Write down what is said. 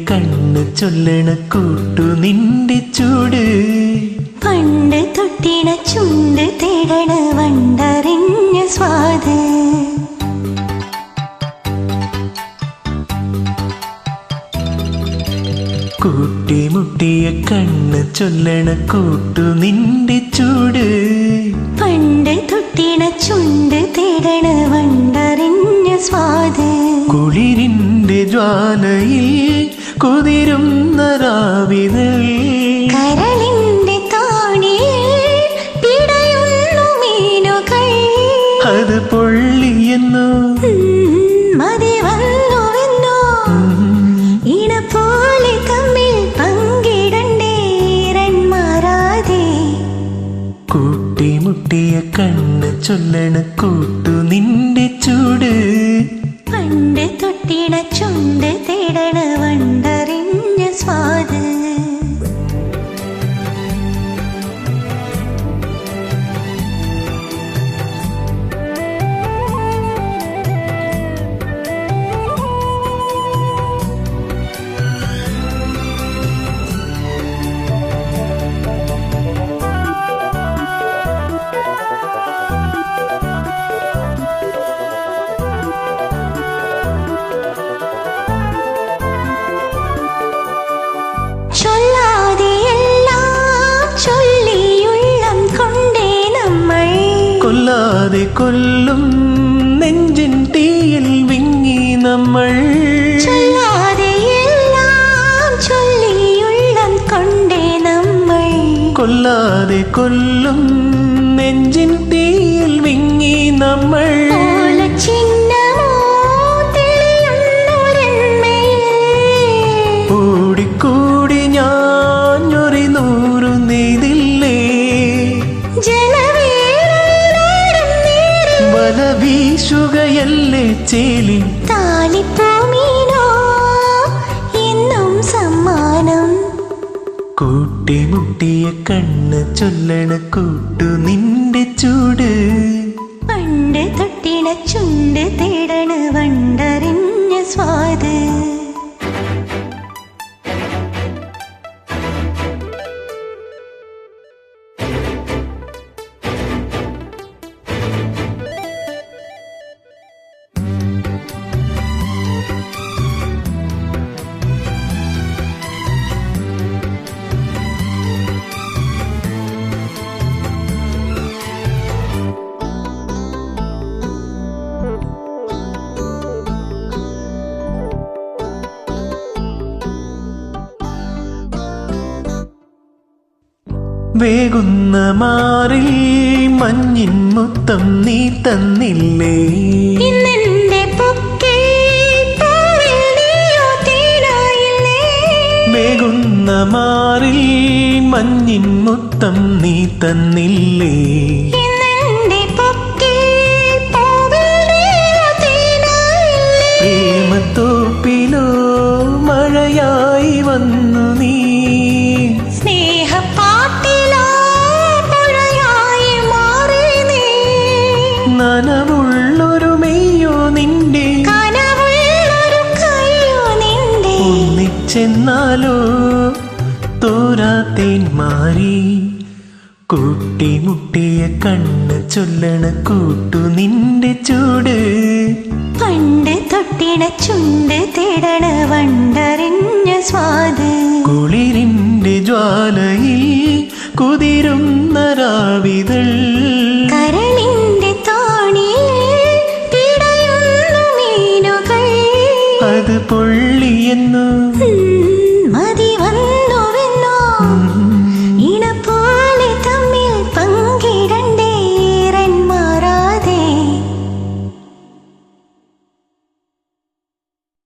കണ്ണ് ചൊല്ലണ കൂട്ടു നിന്റെ ചൂട്. പണ്ട് തൊട്ടിണ ചുണ്ട് തേടണ വണ്ടറിഞ്ഞ സ്വാദ്. കൂട്ടിമുട്ടിയ കണ്ണ് ചൊല്ലണ കൂട്ടു നിന്റെ ചൂട്. പണ്ട് തൊട്ടിണ ചുണ്ട് തേടണ വണ്ടറിഞ്ഞ സ്വാദ്. കുളിരിന്റെ ജ്വാലയിൽ കുതിരുന്ന രാവിതൾ. കരളിന്റെ തോണിയിൽ പിടയുന്നു മീനുകൾ. അത് പൊള്ളിയെന്നോ മതി വന്നുവെന്നോ ഇണപോലെ തമ്മിൽ പങ്കിടണ്ടേരന്മാരാതെ. കൂട്ടിമുട്ടിയ കണ്ണ് ചൊല്ലണ കൂട്ടു നിന്റെ ചൂട്. പണ്ട് തൊട്ടിണ ചുണ്ട് തേടണ വണ്ടറിഞ്ഞ സ്വാദ്. കൊല്ലാതെ കൊല്ലും നെഞ്ചിൻ തീയിൽ വിങ്ങി നമ്മൾ. കൊല്ലാതെ കൊല്ലും നെഞ്ചിൻ തീയിൽ വിങ്ങി നമ്മൾ. ഓടിക്കൂടി ഞാനൊരു നൂറു നെയ്തില്ലേ. വല വീശുകയല്ലേ ചേലി. താലിപ്പൂമീനോ എന്നും സമ്മാനം. കൂട്ടിമുട്ടിയ കണ്ണ് ചൊല്ലണ കൂട്ടു നിന്റെ ചൂട്. പണ്ട് തൊട്ടിണ ചുണ്ട് തേടണ വണ്ടറിഞ്ഞ സ്വാദ്. വേകുന്ന മാറിൽ മഞ്ഞിൻ മുത്തം നീ തന്നില്ലേ. വേകുന്ന മാറിൽ മഞ്ഞിൻ മുത്തം നീ തന്നില്ലേ. പ്രേമത്തോപ്പിലോ മഴയായി വന്നു നീ. നനവുള്ളൊരു മെയ്യോ നിന്റെ. ഒന്നിച്ചെന്നാലോ തോരാത്തേൻ മാറി. കൂട്ടിമുട്ടിയ കണ്ണ് ചൊല്ലണ കൂട്ടു നിന്റെ ചൂട്. പണ്ട് തൊട്ടിണ ചുണ്ട് തേടണ വണ്ടറിഞ്ഞ സ്വാദ്. കുളിരിന്റെ ജ്വാലയിൽ കുതിരുന്ന രാവിതൾ. കരളിന്റെ തോണിയിൽ പിടയുന്നു മീനുകൾ. അത് പൊള്ളിയെന്നു